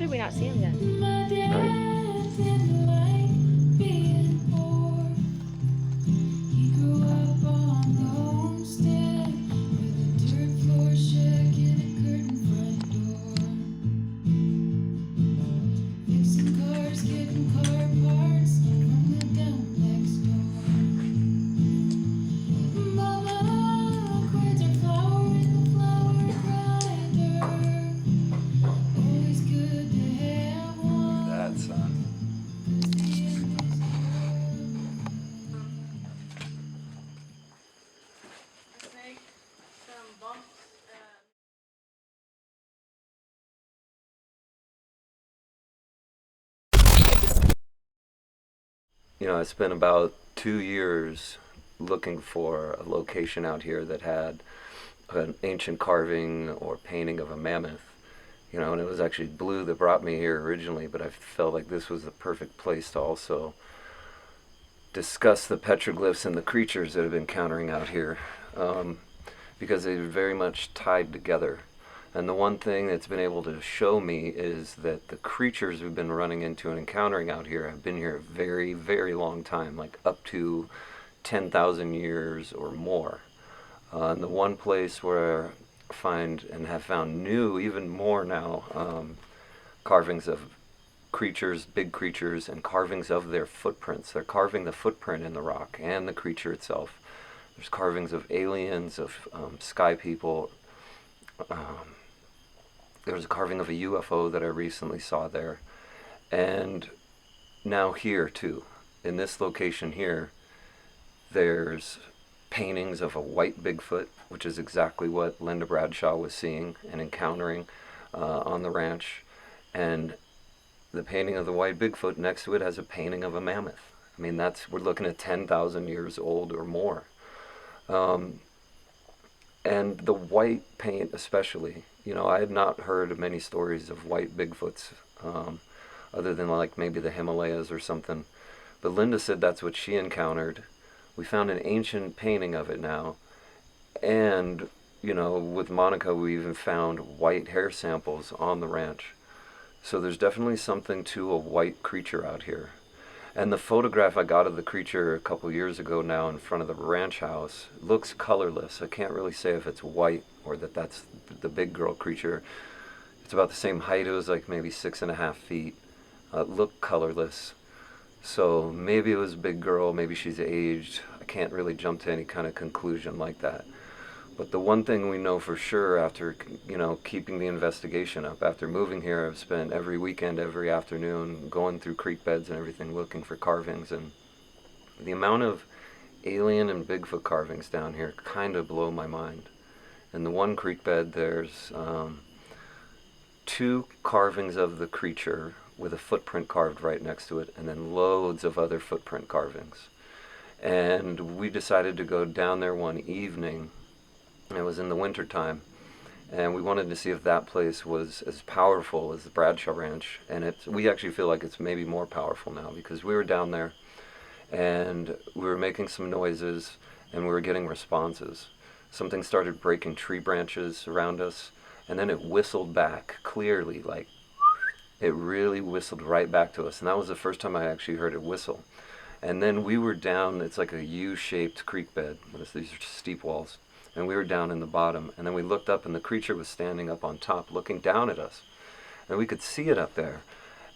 did we not see him then? Right? That son. You know, I spent about 2 years looking for a location out here that had an ancient carving or painting of a mammoth. You know, and it was actually Blue that brought me here originally, but I felt like this was the perfect place to also discuss the petroglyphs and the creatures that have been encountering out here, because they're very much tied together. And the one thing that's been able to show me is that the creatures we've been running into and encountering out here have been here a very, very long time, like up to 10,000 years or more. And the one place where I find and have found new, even more now, carvings of creatures, big creatures, and carvings of their footprints. They're carving the footprint in the rock and the creature itself. There's carvings of aliens, of sky people. There was a carving of a UFO that I recently saw there. And now here, too, in this location here, there's paintings of a white Bigfoot, which is exactly what Linda Bradshaw was seeing and encountering on the ranch. And the painting of the white Bigfoot next to it has a painting of a mammoth. I mean, we're looking at 10,000 years old or more. And the white paint especially, you know, I had not heard of many stories of white Bigfoots, other than like maybe the Himalayas or something. But Linda said that's what she encountered. We found an ancient painting of it now. And, you know, with Monica, we even found white hair samples on the ranch. So there's definitely something to a white creature out here. And the photograph I got of the creature a couple years ago now in front of the ranch house looks colorless. I can't really say if it's white or that's the big girl creature. It's about the same height. It was like maybe 6.5 feet. It looked colorless. So maybe it was a big girl, maybe she's aged. I can't really jump to any kind of conclusion like that. But the one thing we know for sure after, you know, keeping the investigation up, after moving here, I've spent every weekend, every afternoon going through creek beds and everything looking for carvings. And the amount of alien and Bigfoot carvings down here kind of blow my mind. In the one creek bed, there's 2 carvings of the creature with a footprint carved right next to it, and then loads of other footprint carvings. And we decided to go down there one evening. It was in the winter time, and we wanted to see if that place was as powerful as the Bradshaw Ranch. And we actually feel like it's maybe more powerful now, because we were down there and we were making some noises and we were getting responses. Something started breaking tree branches around us, and then it whistled back clearly, like it really whistled right back to us. And that was the first time I actually heard it whistle. And then we were down, it's like a U-shaped creek bed with these steep walls. And we were down in the bottom, and then we looked up and the creature was standing up on top looking down at us, and we could see it up there.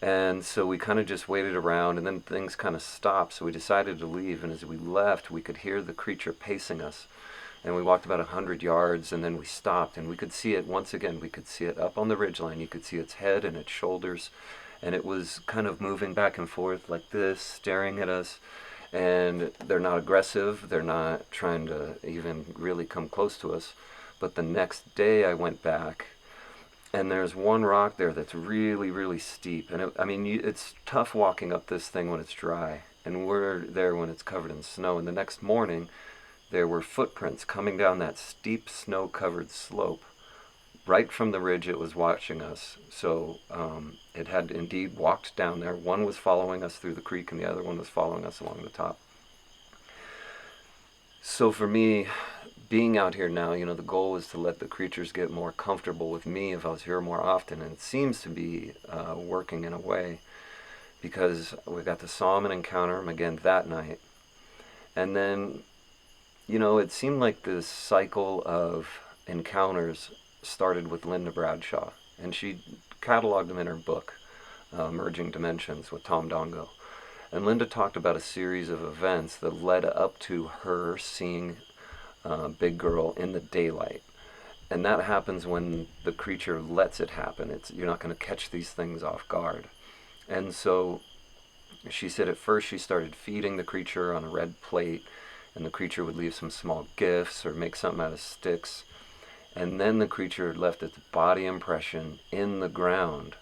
And so we kind of just waited around, and then things kind of stopped, so we decided to leave. And as we left, we could hear the creature pacing us, and we walked about 100 yards, and then we stopped, and we could see it once again. We could see it up on the ridgeline. You could see its head and its shoulders, and it was kind of moving back and forth like this, staring at us. And they're not aggressive, they're not trying to even really come close to us. But the next day I went back, and there's one rock there that's really, really steep. And it's tough walking up this thing when it's dry, and we're there when it's covered in snow. And the next morning, there were footprints coming down that steep snow-covered slope. Right from the ridge, it was watching us. So it had indeed walked down there. One was following us through the creek, and the other one was following us along the top. So for me, being out here now, the goal was to let the creatures get more comfortable with me if I was here more often, and it seems to be working in a way, because we got to saw him and encounter him again that night. And then, it seemed like this cycle of encounters started with Linda Bradshaw, and she cataloged them in her book, Merging Dimensions with Tom Dongo. And Linda talked about a series of events that led up to her seeing Big Girl in the daylight. And that happens when the creature lets it happen. You're not going to catch these things off guard. And so she said at first she started feeding the creature on a red plate, and the creature would leave some small gifts or make something out of sticks. And then the creature left its body impression in the ground.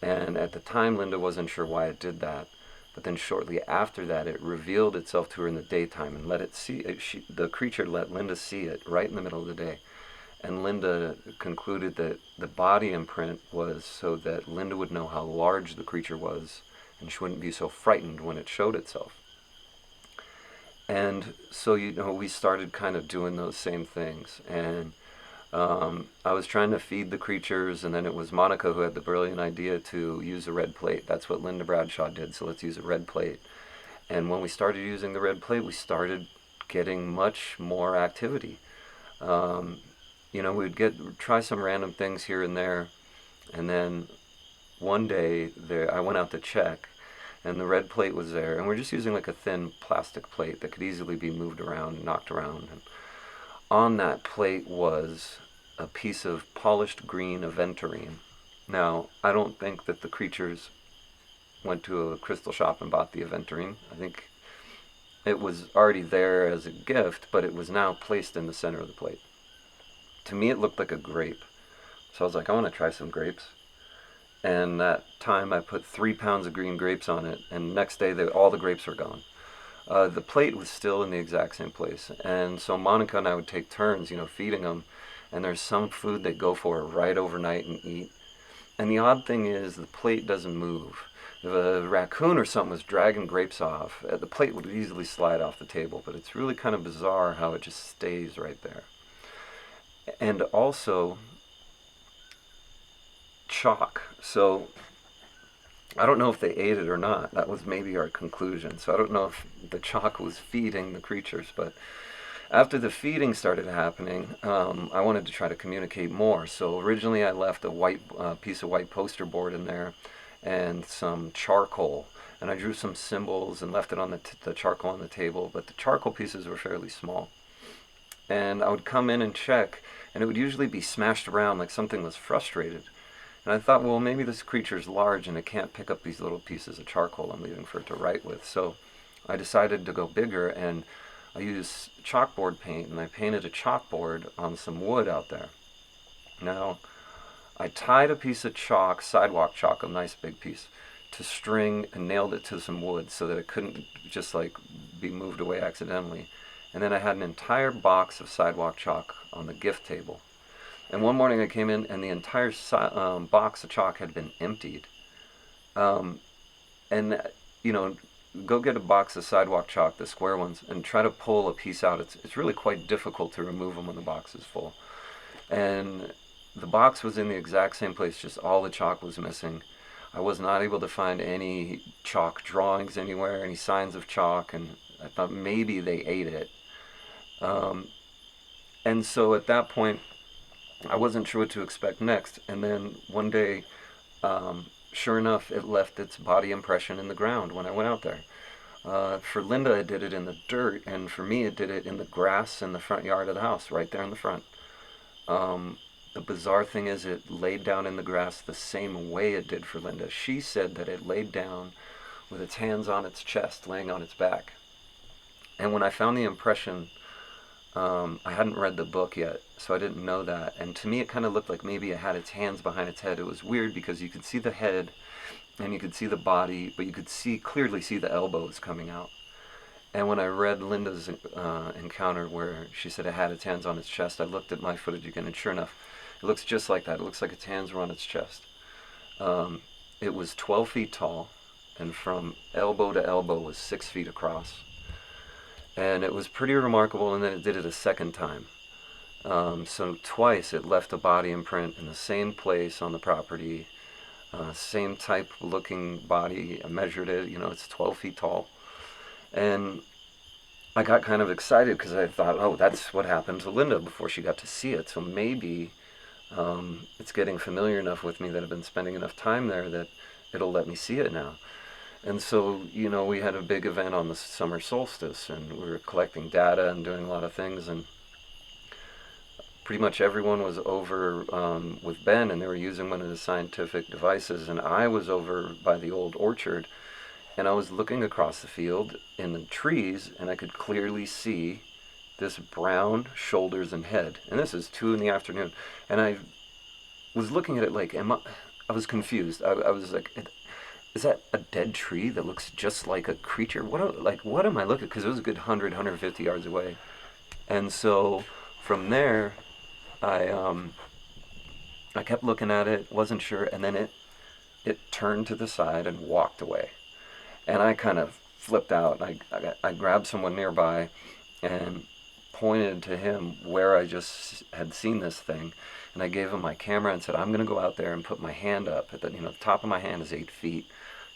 And at the time, Linda wasn't sure why it did that. But then shortly after that, it revealed itself to her in the daytime and let it see it. The creature let Linda see it right in the middle of the day. And Linda concluded that the body imprint was so that Linda would know how large the creature was, and she wouldn't be so frightened when it showed itself. And so, we started kind of doing those same things. And I was trying to feed the creatures, and then it was Monica who had the brilliant idea to use a red plate. That's what Linda Bradshaw did, so let's use a red plate. And when we started using the red plate, we started getting much more activity. We'd try some random things here and there, and then one day I went out to check, and the red plate was there, and we're just using like a thin plastic plate that could easily be moved around and knocked around. And on that plate was a piece of polished green aventurine. Now, I don't think that the creatures went to a crystal shop and bought the aventurine. I think it was already there as a gift, but it was now placed in the center of the plate. To me, it looked like a grape. So I was like, I want to try some grapes. And that time I put 3 pounds of green grapes on it, and next day all the grapes were gone. The plate was still in the exact same place. And so Monica and I would take turns, feeding them. And there's some food they go for right overnight and eat. And the odd thing is the plate doesn't move. If a raccoon or something was dragging grapes off, the plate would easily slide off the table. But it's really kind of bizarre how it just stays right there. And also chalk. So I don't know if they ate it or not. That was maybe our conclusion. So I don't know if the chalk was feeding the creatures, but after the feeding started happening, I wanted to try to communicate more. So originally I left a white piece of white poster board in there and some charcoal. And I drew some symbols and left it on the charcoal on the table, but the charcoal pieces were fairly small. And I would come in and check, and it would usually be smashed around like something was frustrated. And I thought, well, maybe this creature's large and it can't pick up these little pieces of charcoal I'm leaving for it to write with. So I decided to go bigger, and I used chalkboard paint, and I painted a chalkboard on some wood out there. Now, I tied a piece of chalk, sidewalk chalk, a nice big piece, to string and nailed it to some wood so that it couldn't just be moved away accidentally. And then I had an entire box of sidewalk chalk on the gift table. And one morning I came in, and the entire box of chalk had been emptied. Go get a box of sidewalk chalk, the square ones, and try to pull a piece out. It's really quite difficult to remove them when the box is full. And the box was in the exact same place, just all the chalk was missing. I was not able to find any chalk drawings anywhere, any signs of chalk, and I thought maybe they ate it. And so at that point, I wasn't sure what to expect next. And then one day, sure enough, it left its body impression in the ground when I went out there. For Linda, it did it in the dirt, and for me, it did it in the grass in the front yard of the house, right there in the front. The bizarre thing is it laid down in the grass the same way it did for Linda. She said that it laid down with its hands on its chest, laying on its back. And when I found the impression, I hadn't read the book yet, so I didn't know that. And to me, it kind of looked like maybe it had its hands behind its head. It was weird because you could see the head and you could see the body, but you could clearly see the elbows coming out. And when I read Linda's encounter where she said it had its hands on its chest, I looked at my footage again, and sure enough, it looks just like that. It looks like its hands were on its chest. It was 12 feet tall, and from elbow to elbow was 6 feet across. And it was pretty remarkable, and then it did it a second time. So twice it left a body imprint in the same place on the property, same type looking body. I measured it, it's 12 feet tall. And I got kind of excited because I thought, oh, that's what happened to Linda before she got to see it. So maybe it's getting familiar enough with me that I've been spending enough time there that it'll let me see it now. And so, we had a big event on the summer solstice, and we were collecting data and doing a lot of things, and pretty much everyone was over with Ben, and they were using one of the scientific devices, and I was over by the old orchard, and I was looking across the field in the trees, and I could clearly see this brown shoulders and head. And this is 2 in the afternoon, and I was looking at it like, I was confused. I was like, is that a dead tree that looks just like a creature? What am I looking at? Because it was a good 150 yards away. And so from there, I kept looking at it, wasn't sure, and then it turned to the side and walked away. And I kind of flipped out. I grabbed someone nearby and pointed to him where I just had seen this thing. And I gave him my camera and said, I'm going to go out there and put my hand up. At the top of my hand is 8 feet.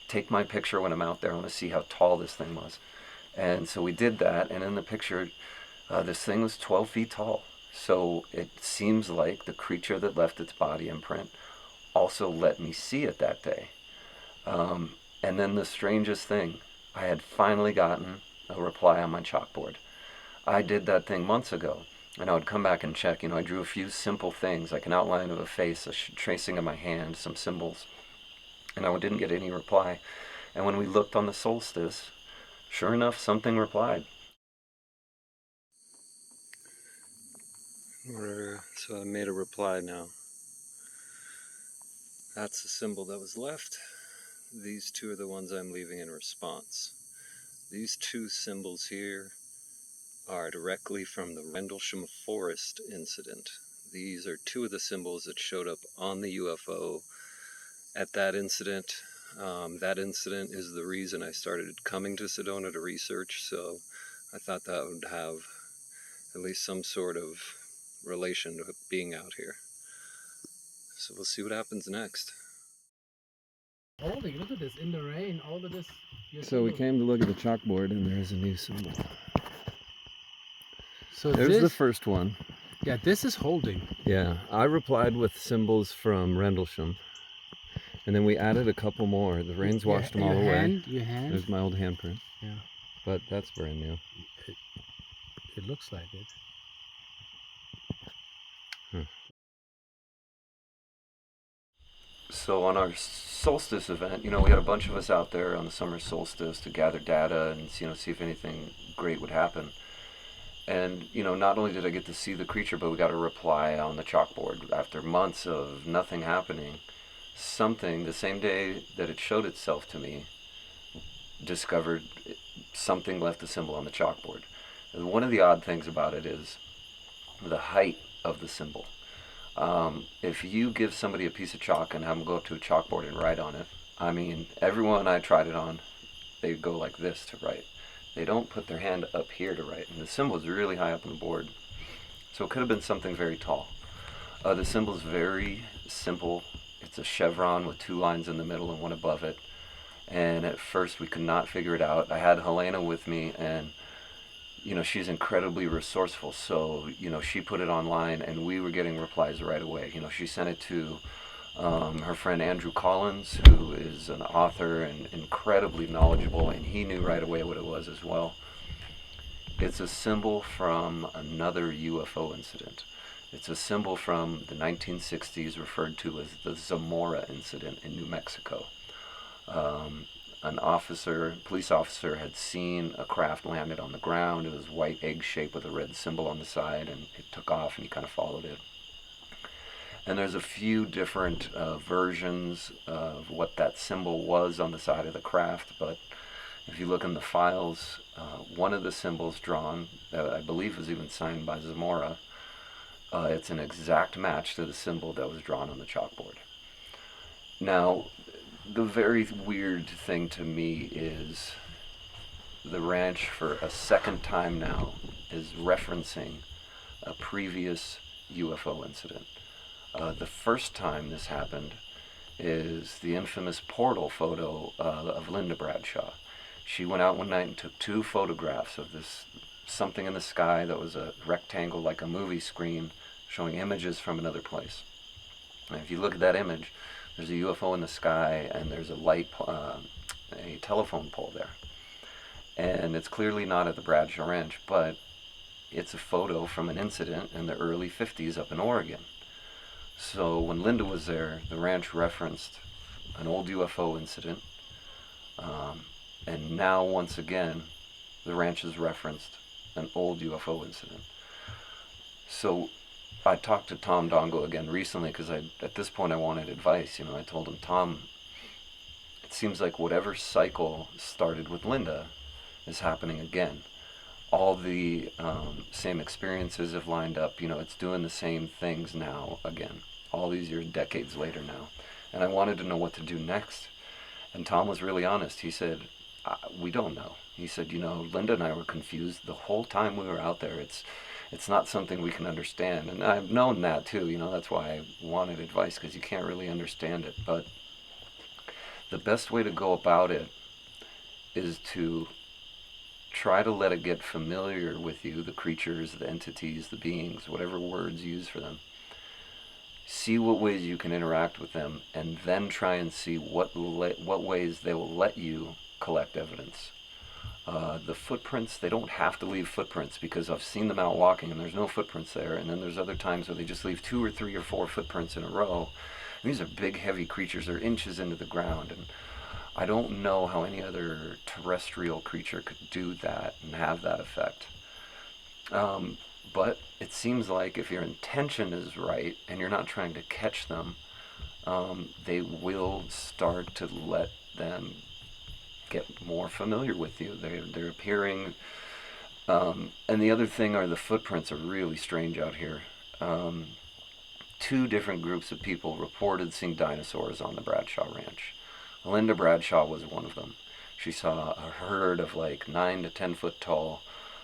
Take my picture when I'm out there. I want to see how tall this thing was. And so we did that. And in the picture, this thing was 12 feet tall. So it seems like the creature that left its body imprint also let me see it that day. And then the strangest thing, I had finally gotten a reply on my chalkboard. I did that thing months ago, and I would come back and check. I drew a few simple things, like an outline of a face, a tracing of my hand, some symbols, and I didn't get any reply. And when we looked on the solstice, sure enough, something replied. So I made a reply now. That's the symbol that was left. These two are the ones I'm leaving in response. These two symbols here are directly from the Rendlesham Forest incident. These are two of the symbols that showed up on the UFO at that incident. That incident is the reason I started coming to Sedona to research, so I thought that would have at least some sort of relation to being out here. So we'll see what happens next. Holy, look at this, in the rain, all of this. So we came to look at the chalkboard, and there's a new symbol. So There's the first one. Yeah, this is holding. Yeah, I replied with symbols from Rendlesham, and then we added a couple more. The rain's washed them all away. Your hand? There's my old handprint. Yeah. But that's brand new. It looks like it. So on our solstice event, we had a bunch of us out there on the summer solstice to gather data and see if anything great would happen. And not only did I get to see the creature, but we got a reply on the chalkboard after months of nothing happening. Something, the same day that it showed itself to me, discovered something left a symbol on the chalkboard. And one of the odd things about it is the height of the symbol. If you give somebody a piece of chalk and have them go up to a chalkboard and write on it, everyone I tried it on, they go like this to write. They don't put their hand up here to write, and the symbol is really high up on the board. So it could have been something very tall. The symbol is very simple. It's a chevron with 2 lines in the middle and one above it. And at first we could not figure it out. I had Helena with me, and she's incredibly resourceful. So she put it online, and we were getting replies right away. She sent it to her friend Andrew Collins, who is an author and incredibly knowledgeable, and he knew right away what it was as well. It's a symbol from another UFO incident. It's a symbol from the 1960s referred to as the Zamora incident in New Mexico. An police officer had seen a craft landed on the ground. It was white egg shaped with a red symbol on the side, and it took off, and he kind of followed it. And there's a few different versions of what that symbol was on the side of the craft, but if you look in the files, one of the symbols drawn, that I believe was even signed by Zamora, it's an exact match to the symbol that was drawn on the chalkboard. Now, the very weird thing to me is the ranch, for a second time now, is referencing a previous UFO incident. The first time this happened is the infamous portal photo of Linda Bradshaw. She went out one night and took 2 photographs of this something in the sky that was a rectangle like a movie screen showing images from another place. And if you look at that image, there's a UFO in the sky and there's a a telephone pole there. And it's clearly not at the Bradshaw Ranch, but it's a photo from an incident in the early 50s up in Oregon. So when Linda was there, the ranch referenced an old UFO incident, and now once again, the ranch has referenced an old UFO incident. So I talked to Tom Dongo again recently because at this point I wanted advice. I told him, Tom, it seems like whatever cycle started with Linda is happening again. All the same experiences have lined up. It's doing the same things now again, all these years, decades later now. And I wanted to know what to do next. And Tom was really honest. He said, we don't know. He said, Linda and I were confused the whole time we were out there. It's not something we can understand. And I've known that too. That's why I wanted advice, because you can't really understand it. But the best way to go about it is to try to let it get familiar with you, the creatures, the entities, the beings, whatever words you use for them. See what ways you can interact with them, and then try and see what ways they will let you collect evidence. The footprints, they don't have to leave footprints, because I've seen them out walking and there's no footprints there, and then there's other times where they just leave 2 or 3 or 4 footprints in a row. And these are big, heavy creatures. They're inches into the ground, and I don't know how any other terrestrial creature could do that and have that effect. But it seems like if your intention is right and you're not trying to catch them, they will start to let them get more familiar with you. They're appearing. And the other thing are the footprints are really strange out here. 2 different groups of people reported seeing dinosaurs on the Bradshaw Ranch. Linda Bradshaw was one of them. She saw a herd of like 9 to 10 foot tall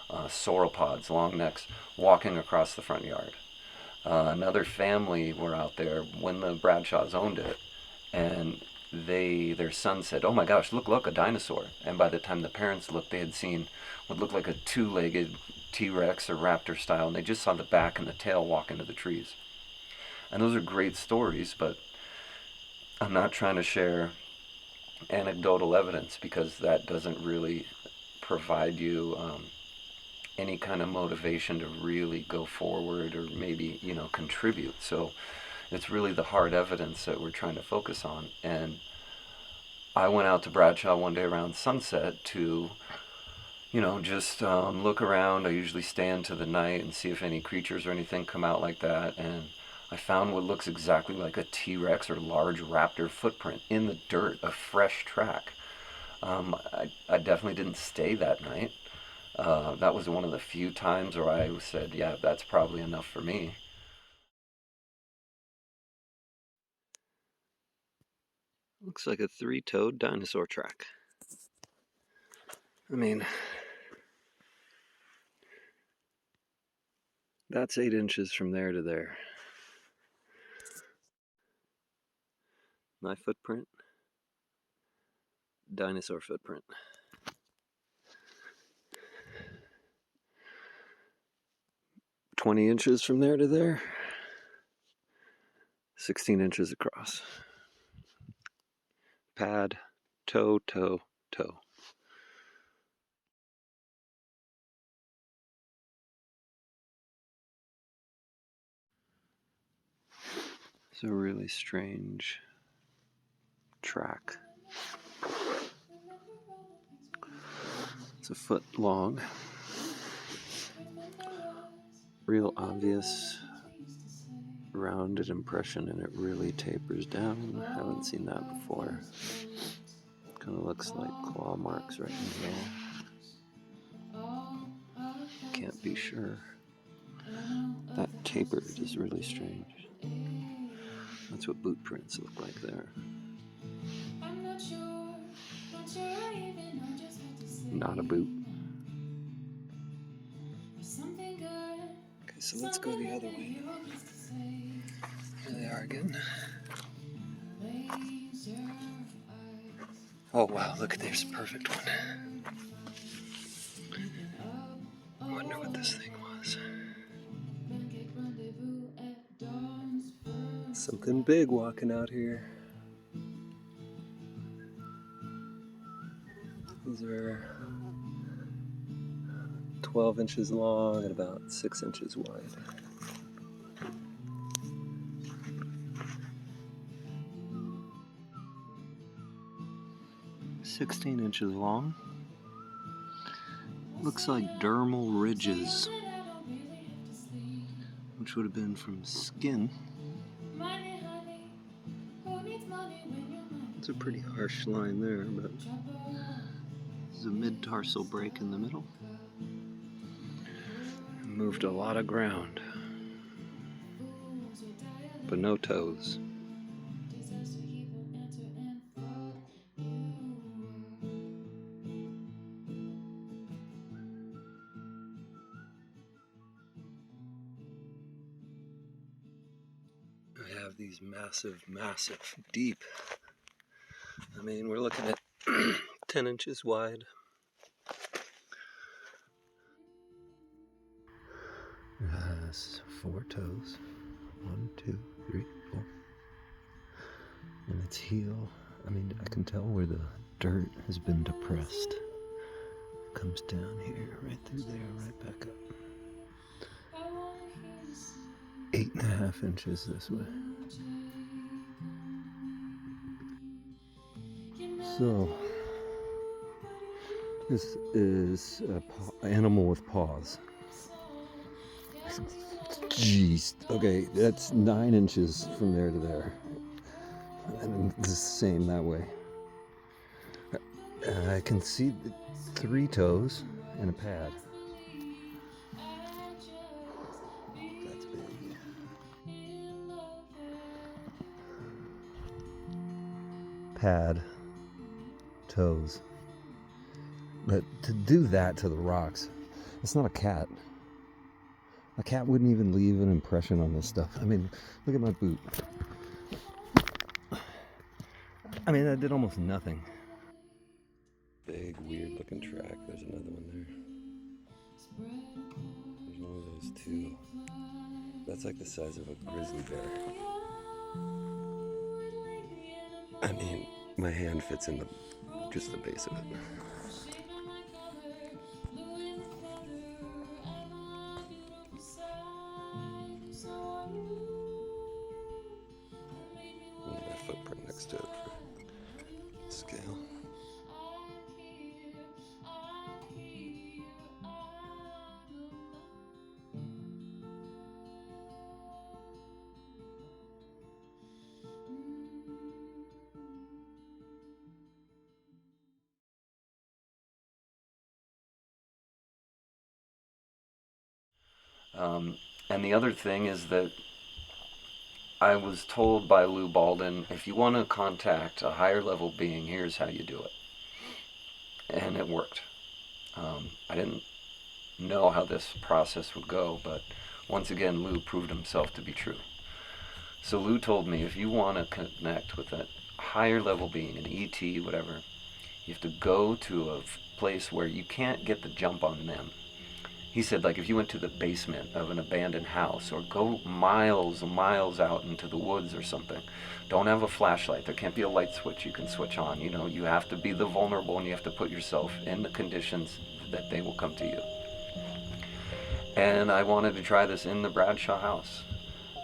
sauropods, long necks, walking across the front yard. Another family were out there when the Bradshaws owned it, and their son said, "Oh my gosh, look, a dinosaur!" And by the time the parents looked, they had seen what looked like a 2-legged T-Rex or raptor style, and they just saw the back and the tail walk into the trees. And those are great stories, but I'm not trying to share anecdotal evidence, because that doesn't really provide you any kind of motivation to really go forward or maybe contribute. So it's really the hard evidence that we're trying to focus on. And I went out to Bradshaw one day around sunset to just look around. I usually stay into the night and see if any creatures or anything come out like that, and I found what looks exactly like a T-Rex or large raptor footprint in the dirt, a fresh track. I definitely didn't stay that night. That was one of the few times where I said, yeah, that's probably enough for me. Looks like a 3-toed dinosaur track. I mean, that's 8 inches from there to there. My footprint, dinosaur footprint. 20 inches from there to there, 16 inches across. Pad, toe, toe, toe. It's a really strange track. It's a foot long. Real obvious rounded impression, and it really tapers down. I haven't seen that before. Kind of looks like claw marks right in here. Can't be sure. That tapered is really strange. That's what boot prints look like there. Not a boot. So let's go the other way. Here they are again. Oh wow, look, there's a perfect one. I wonder what this thing was. Something big walking out here. These are 12 inches long and about 6 inches wide. 16 inches long. Looks like dermal ridges, which would have been from skin. It's a pretty harsh line there, but there's a mid-tarsal break in the middle. Moved a lot of ground, but no toes. I have these massive, deep. I mean, we're looking at 10 inches wide. It has 4 toes. 1, 2, 3, 4. And its heel, I mean, I can tell where the dirt has been depressed. It comes down here, right through there, right back up. 8.5 inches this way. So, this is an animal with paws. Jeez. Okay, that's 9 inches from there to there. And it's the same that way. I can see 3 toes and a pad. That's big. Pad, toes. But to do that to the rocks, it's not a cat. A cat wouldn't even leave an impression on this stuff. I mean, look at my boot. I mean, that did almost nothing. Big, weird looking track. There's another one there. There's one of those too. That's like the size of a grizzly bear. I mean, my hand fits in just the base of it. My footprint next to it for scale. And the other thing is that I was told by Lou Baldwin, if you want to contact a higher level being, here's how you do it. And it worked. I didn't know how this process would go, but once again, Lou proved himself to be true. So Lou told me, if you want to connect with a higher level being, an ET, whatever, you have to go to a place where you can't get the jump on them. He said, like, if you went to the basement of an abandoned house or go miles and miles out into the woods or something, don't have a flashlight. There can't be a light switch you can switch on. You know, you have to be the vulnerable and you have to put yourself in the conditions that they will come to you. And I wanted to try this in the Bradshaw house.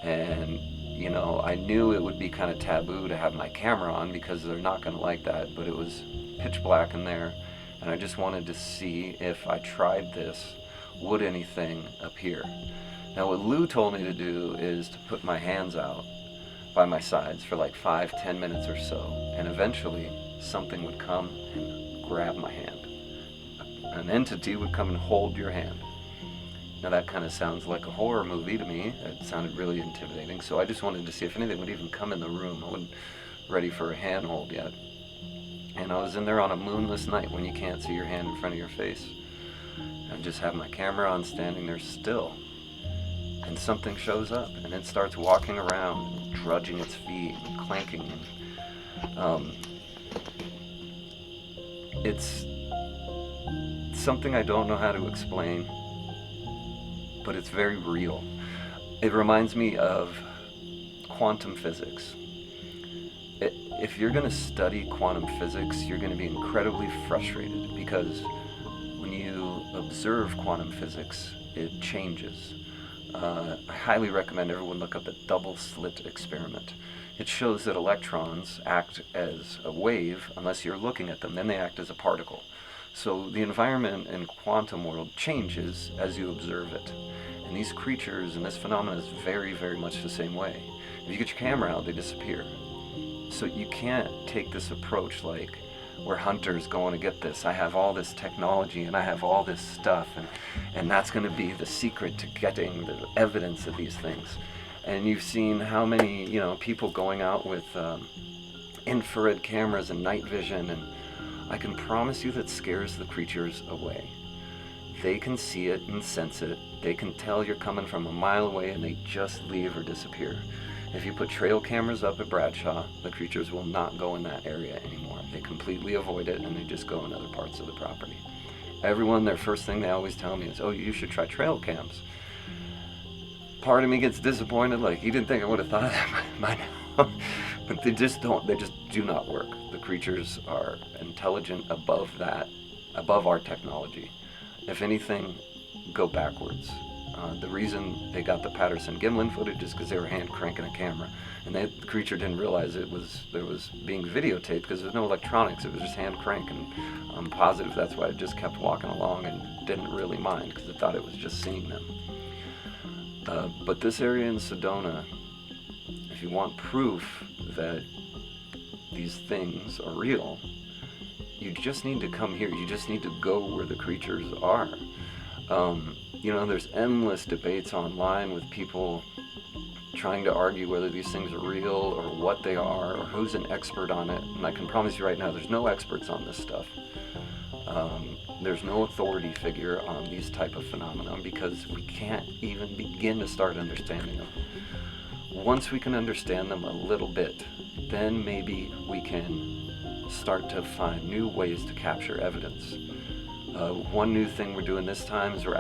And, you know, I knew it would be kind of taboo to have my camera on because they're not going to like that, but it was pitch black in there. And I just wanted to see if I tried this, would anything appear? Now what Lou told me to do is to put my hands out by my sides for like 5-10 minutes or so, and eventually something would come and grab my hand. An entity would come and hold your hand. Now that kind of sounds like a horror movie to me. It sounded really intimidating, so I just wanted to see if anything would even come in the room. I wasn't ready for a handhold yet. And I was in there on a moonless night when you can't see your hand in front of your face. I just have my camera on, standing there still. and something shows up, and it starts walking around, drudging its feet, and clanking. And, it's something I don't know how to explain, but it's very real. It reminds me of quantum physics. If you're going to study quantum physics, you're going to be incredibly frustrated because when you observe quantum physics, it changes. I highly recommend everyone look up the double slit experiment. It shows that electrons act as a wave unless you're looking at them, then they act as a particle. So the environment in quantum world changes as you observe it. And these creatures and this phenomenon is very, very much the same way. If you get your camera out, they disappear. So you can't take this approach like, we're hunters going to get this. I have all this technology and I have all this stuff, and that's going to be the secret to getting the evidence of these things. And you've seen how many, people going out with infrared cameras and night vision, and I can promise you that scares the creatures away. They can see it and sense it. They can tell you're coming from a mile away, and they just leave or disappear. If you put trail cameras up at Bradshaw, the creatures will not go in that area anymore. They completely avoid it, and they just go in other parts of the property. Everyone, their first thing they always tell me is, oh, you should try trail cams. Part of me gets disappointed, like, you didn't think I would have thought of that by now. But they just do not work. The creatures are intelligent above that, above our technology. If anything, go backwards. The reason they got the Patterson-Gimlin footage is because they were hand cranking a camera, and the creature didn't realize it was being videotaped because there's no electronics. It was just hand crank, and I'm positive that's why it just kept walking along and didn't really mind because it thought it was just seeing them. But this area in Sedona, if you want proof that these things are real, you just need to come here. You just need to go where the creatures are. There's endless debates online with people trying to argue whether these things are real or what they are or who's an expert on it. And I can promise you right now, there's no experts on this stuff. There's no authority figure on these type of phenomena because we can't even begin to start understanding them. Once we can understand them a little bit, then maybe we can start to find new ways to capture evidence. One new thing we're doing this time is we're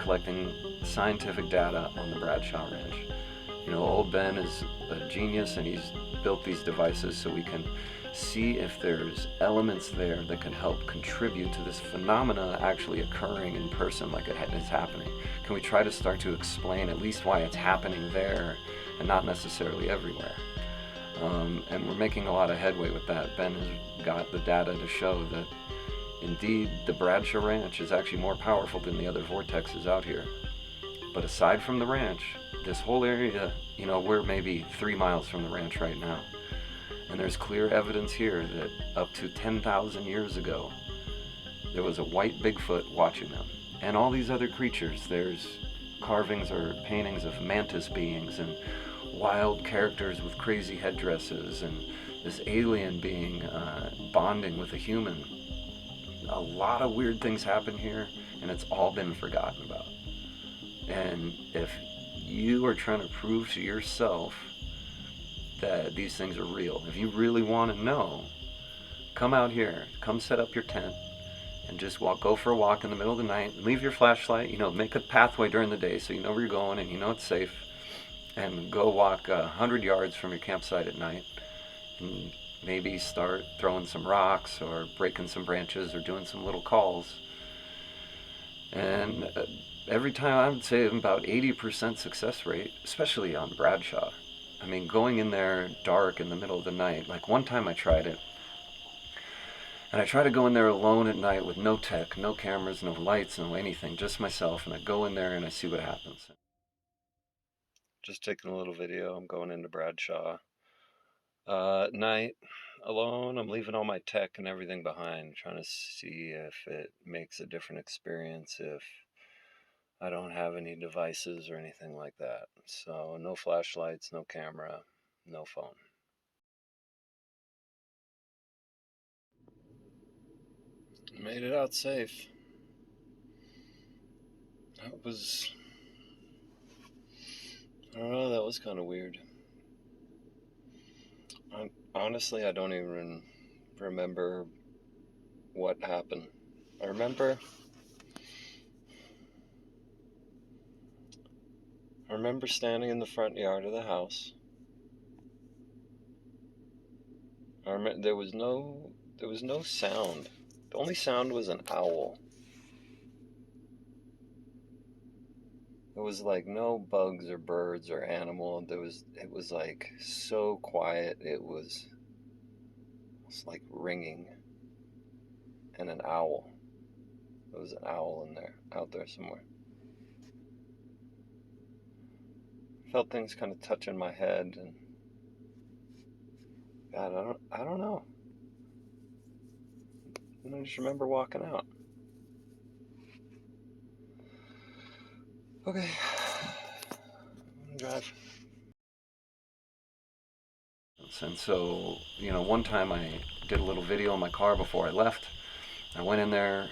collecting scientific data on the Bradshaw Ranch. Old Ben is a genius, and he's built these devices so we can see if there's elements there that can help contribute to this phenomena actually occurring in person like it is happening. Can we try to start to explain at least why it's happening there and not necessarily everywhere? And we're making a lot of headway with that. Ben has got the data to show that indeed the Bradshaw Ranch is actually more powerful than the other vortexes out here. But aside from the ranch, this whole area, we're maybe 3 miles from the ranch right now. And there's clear evidence here that up to 10,000 years ago, there was a white Bigfoot watching them. And all these other creatures, there's carvings or paintings of mantis beings and wild characters with crazy headdresses and this alien being bonding with a human. A lot of weird things happen here, and it's all been forgotten about. And if you are trying to prove to yourself that these things are real, if you really want to know, come out here, come set up your tent, and just go for a walk in the middle of the night, leave your flashlight, make a pathway during the day so you know where you're going and you know it's safe, and go walk 100 yards from your campsite at night, and maybe start throwing some rocks or breaking some branches or doing some little calls. And every time I would say about 80% success rate, especially on Bradshaw. I mean, going in there dark in the middle of the night, like one time I tried it, and I try to go in there alone at night with no tech, no cameras, no lights, no anything, just myself, and I go in there and I see what happens. Just taking a little video. I'm going into Bradshaw. At night, alone, I'm leaving all my tech and everything behind, trying to see if it makes a different experience if I don't have any devices or anything like that. So no flashlights, no camera, no phone. Made it out safe. That was Oh, that was kind of weird. Honestly, I don't even remember what happened. I remember standing in the front yard of the house. I remember there was no sound. The only sound was an owl. There was like no bugs or birds or animal. It was like so quiet. It was like ringing, and an owl. There was an owl out there somewhere. Felt things kind of touching my head, and God, I don't know. And I just remember walking out. Okay, I'm gonna drive. And so, one time I did a little video in my car before I left. I went in there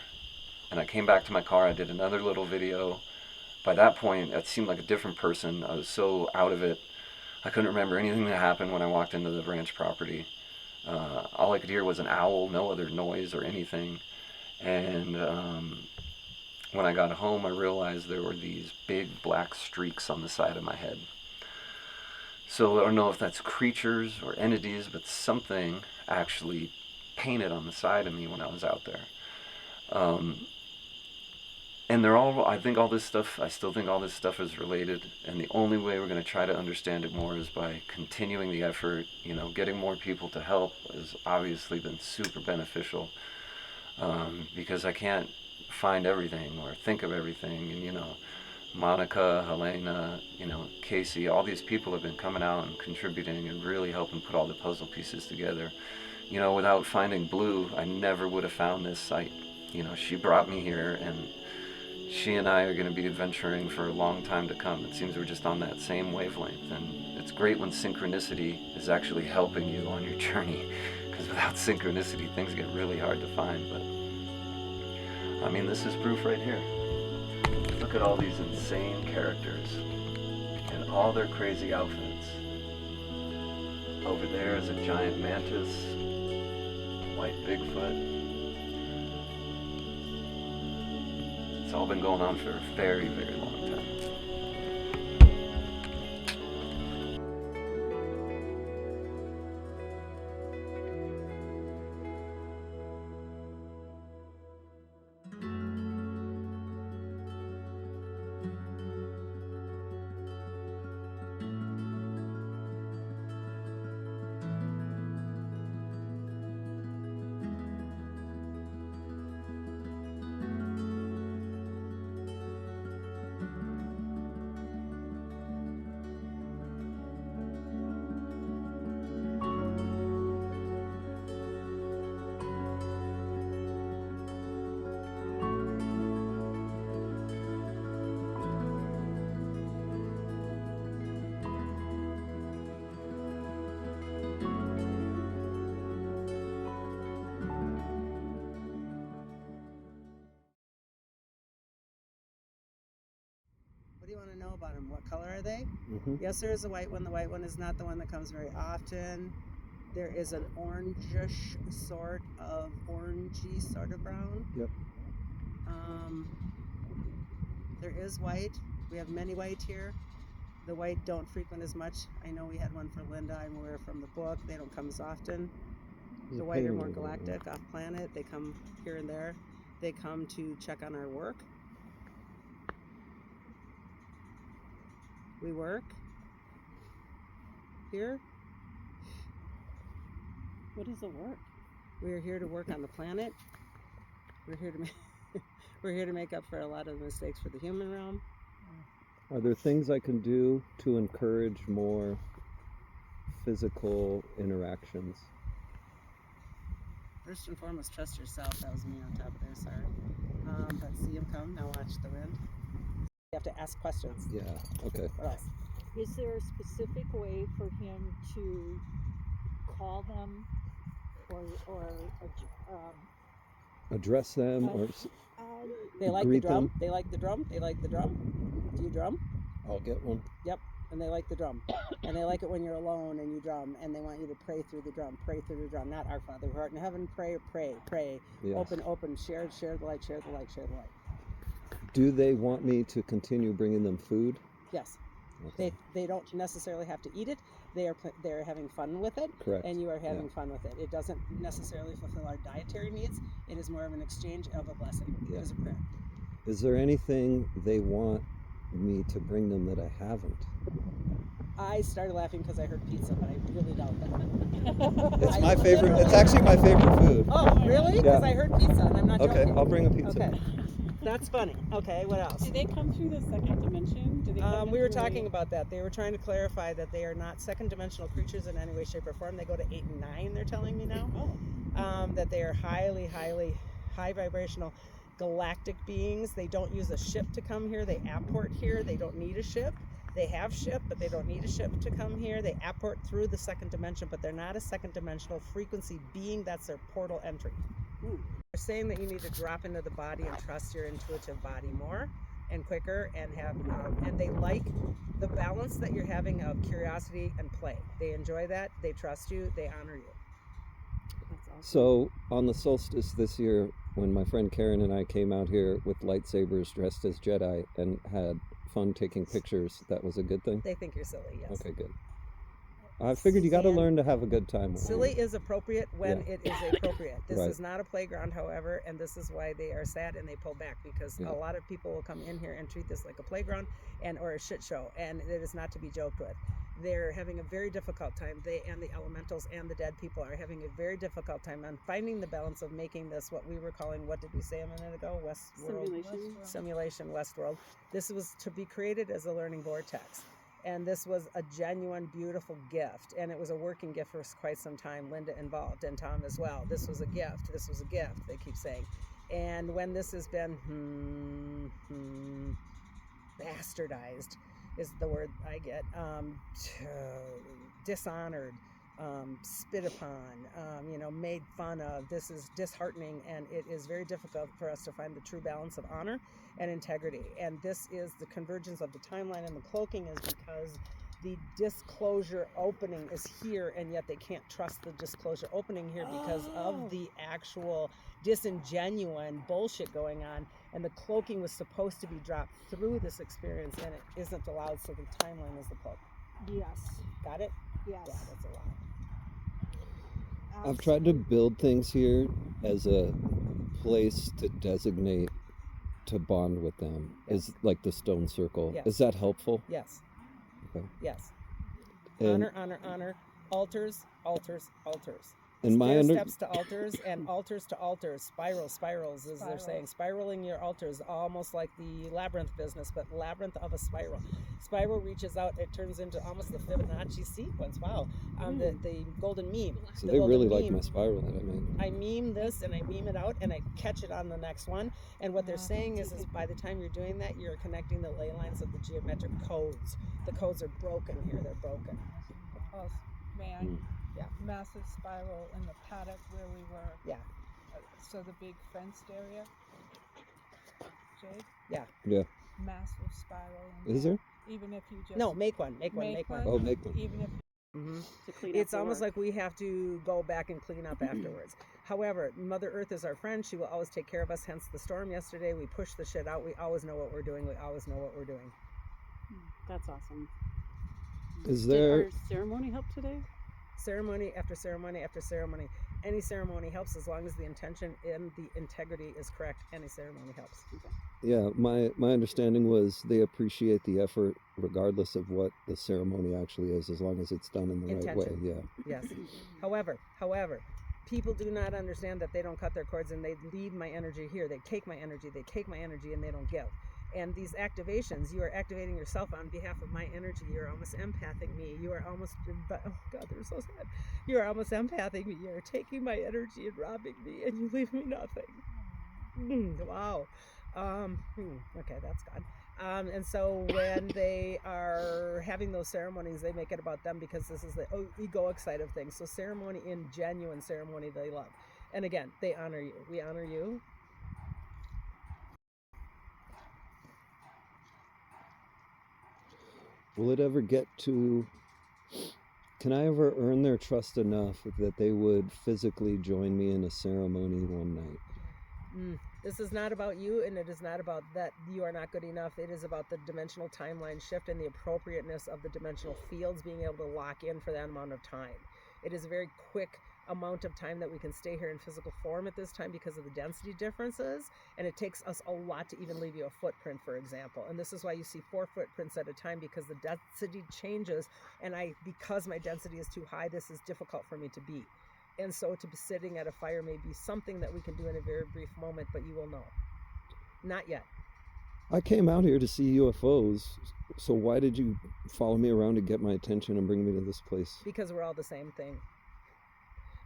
and I came back to my car. I did another little video. By that point, it seemed like a different person. I was so out of it. I couldn't remember anything that happened when I walked into the ranch property. All I could hear was an owl, no other noise or anything. And when I got home, I realized there were these big black streaks on the side of my head. So I don't know if that's creatures or entities, but something actually painted on the side of me when I was out there. And they're all, I still think all this stuff is related. And the only way we're going to try to understand it more is by continuing the effort. Getting more people to help has obviously been super beneficial. Because I can't find everything or think of everything. And, Monica, Helena, Casey, all these people have been coming out and contributing and really helping put all the puzzle pieces together. Without finding Blue, I never would have found this site. She brought me here, and she and I are going to be adventuring for a long time to come. It seems we're just on that same wavelength, and it's great when synchronicity is actually helping you on your journey, because without synchronicity, things get really hard to find. But I mean, this is proof right here. Look at all these insane characters and all their crazy outfits. Over there is a giant mantis, white Bigfoot. It's all been going on for a very, very long time. What do you want to know about them? What color are they? Mm-hmm. Yes, there is a white one. The white one is not the one that comes very often. There is an orangish sort of orangey sort of brown. Yep. There is white. We have many white here. The white don't frequent as much. I know we had one for Linda. I'm aware from the book. They don't come as often. The white are more galactic, off planet. They come here and there. They come to check on our work. We work here. What is the work? We're here to work on the planet. We're here to we're here to make up for a lot of mistakes for the human realm. Are there things I can do to encourage more physical interactions? First and foremost, trust yourself. That was me on top there, sorry. But see him come, now watch the wind. You have to ask questions. Yeah, okay. What else? Is there a specific way for him to call them or Address them or they like the greet drum. them? They like the drum. They like the drum. Do you drum? I'll get one. Yep. and they like the drum, and they like it when you're alone and you drum, and they want you to pray through the drum, not Our Father who art in heaven, pray, Yes. open, share the light, share the light. Do they want me to continue bringing them food? Yes. Okay. They don't necessarily have to eat it. They're having fun with it. Correct. And you are having fun with it. It doesn't necessarily fulfill our dietary needs. It is more of an exchange of a blessing. Yeah. It is a prayer. Is there anything they want me to bring them that I haven't? I started laughing because I heard pizza, but I really doubt that. It's my favorite. It's actually my favorite food. Oh, really? Because Yeah. I heard pizza, and I'm not Okay, joking. I'll bring a pizza. Okay. That's funny. Okay, what else? Do they come through the second dimension? Do they come We were through talking about that. They were trying to clarify that they are not second dimensional creatures in any way, shape, or form. They go to 8 and 9, they're telling me now. That they are highly, highly high vibrational galactic beings. They don't use a ship to come here. They apport here. They don't need a ship. They have ship, but they don't need a ship to come here. They apport through the second dimension, but they're not a second dimensional frequency being. That's their portal entry. They're saying that you need to drop into the body and trust your intuitive body more and quicker, and have and they like the balance that you're having of curiosity and play. They enjoy that. They trust you. They honor you. That's awesome. So on the solstice this year, when my friend Karen and I came out here with lightsabers dressed as Jedi and had fun taking pictures, that was a good thing? They think you're silly. Yes. Okay, good. I figured you got to And learn to have a good time with silly it. is appropriate when it is appropriate. This Right. is not a playground, however, and this is why they are sad and they pull back, because Yeah. a lot of people will come in here and treat this like a playground or a shit show, and it is not to be joked with. They're having a very difficult time. They and the elementals and the dead people are having a very difficult time on finding the balance of making this what we were calling, what did we say a minute ago? Simulation Westworld. This was to be created as a learning vortex. And this was a genuine, beautiful gift. And it was a working gift for quite some time. Linda involved, and Tom as well. This was a gift. This was a gift, they keep saying. And when this has been bastardized, is the word I get, dishonored, spit upon, made fun of. This is disheartening, and it is very difficult for us to find the true balance of honor and integrity. And this is the convergence of the timeline, and the cloaking is because the disclosure opening is here, and yet they can't trust the disclosure opening here because of the actual disingenuine bullshit going on. And the cloaking was supposed to be dropped through this experience, and it isn't allowed, so the timeline is the cloak. Yes. Got it? Yes. Yeah, that's a lot. I've tried to build things here as a place to designate, to bond with them, Yes. is like the stone circle. Yes. Is that helpful? Yes. Okay. Yes. And, Honor. Altars. and my Steps to altars, and altars to altars. Spirals, as they're saying. Spiraling your altars, almost like the labyrinth business, but labyrinth of a spiral. Spiral reaches out, it turns into almost the Fibonacci sequence. Wow. The golden meme. so The they golden really like meme. my spiral that I made. I meme this, and I meme it out, and I catch it on the next one. And what they're saying is by the time you're doing that, you're connecting the ley lines of the geometric codes. The codes are broken here. They're broken. Oh, may I? Yeah. Massive spiral in the paddock where we were. Yeah. So the big fenced area. Jade? Yeah. Massive spiral. In Is there. there? Even if you just No, make one. Make one. Oh, make one. Even if To clean up It's the almost work. like we have to go back and clean up afterwards. However, Mother Earth is our friend. She will always take care of us, hence the storm yesterday. We pushed the shit out. We always know what we're doing. That's awesome. Is Did there? our ceremony help today? Ceremony after ceremony after ceremony. Any ceremony helps as long as the intention and the integrity is correct. Any ceremony helps. Yeah, my understanding was they appreciate the effort regardless of what the ceremony actually is, as long as it's done in the right way. Intention. Yeah. Yes. However, people do not understand that they don't cut their cords, and they leave my energy here. They take my energy, and they don't give. And these activations, you are activating yourself on behalf of my energy. You're almost empathing me. You are almost, oh God, they're so sad. You are almost empathing me. You're taking my energy and robbing me, and you leave me nothing. Wow. Okay, that's God. And so when they are having those ceremonies, they make it about them, because this is the egoic side of things. So ceremony, in genuine ceremony, they love. And again, they honor you. We honor you. Will it ever get to... Can I ever earn their trust enough that they would physically join me in a ceremony one night? This is not about you, and it is not about that you are not good enough. It is about the dimensional timeline shift and the appropriateness of the dimensional fields being able to lock in for that amount of time. It is a very quick amount of time that we can stay here in physical form at this time because of the density differences, and it takes us a lot to even leave you a footprint, for example. And this is why you see 4 footprints at a time, because the density changes, and because my density is too high, this is difficult for me to beat. And so to be sitting at a fire may be something that we can do in a very brief moment, but you will know. Not yet. I came out here to see UFOs, so why did you follow me around to get my attention and bring me to this place? Because we're all the same thing.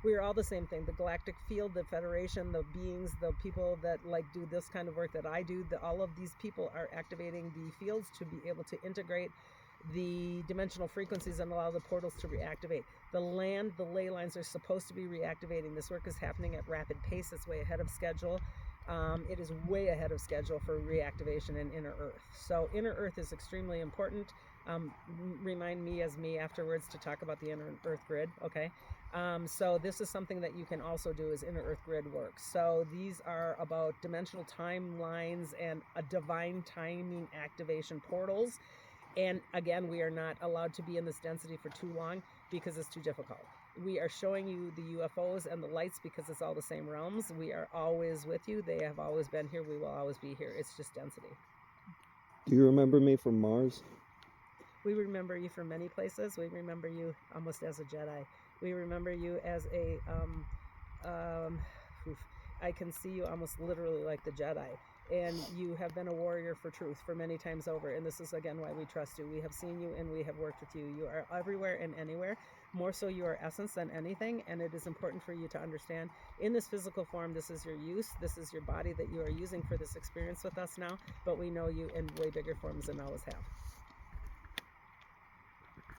We are all the same thing. The galactic field, the Federation, the beings, the people that do this kind of work that I do, all of these people are activating the fields to be able to integrate the dimensional frequencies and allow the portals to reactivate. The ley lines are supposed to be reactivating. This work is happening at rapid pace. It's way ahead of schedule. It is way ahead of schedule for reactivation in Inner Earth. So Inner Earth is extremely important. Remind me afterwards to talk about the Inner Earth grid, okay? So this is something that you can also do as Inner Earth grid work. So these are about dimensional timelines and a divine timing activation portals. And again, we are not allowed to be in this density for too long because it's too difficult. We are showing you the UFOs and the lights because it's all the same realms. We are always with you. They have always been here. We will always be here. It's just density. Do you remember me from Mars? We remember you from many places. We remember you almost as a Jedi. We remember you as I can see you almost literally like the Jedi. And you have been a warrior for truth for many times over. And this is, again, why we trust you. We have seen you and we have worked with you. You are everywhere and anywhere. More so, you are essence than anything. And it is important for you to understand in this physical form, this is your use. This is your body that you are using for this experience with us now. But we know you in way bigger forms than always have.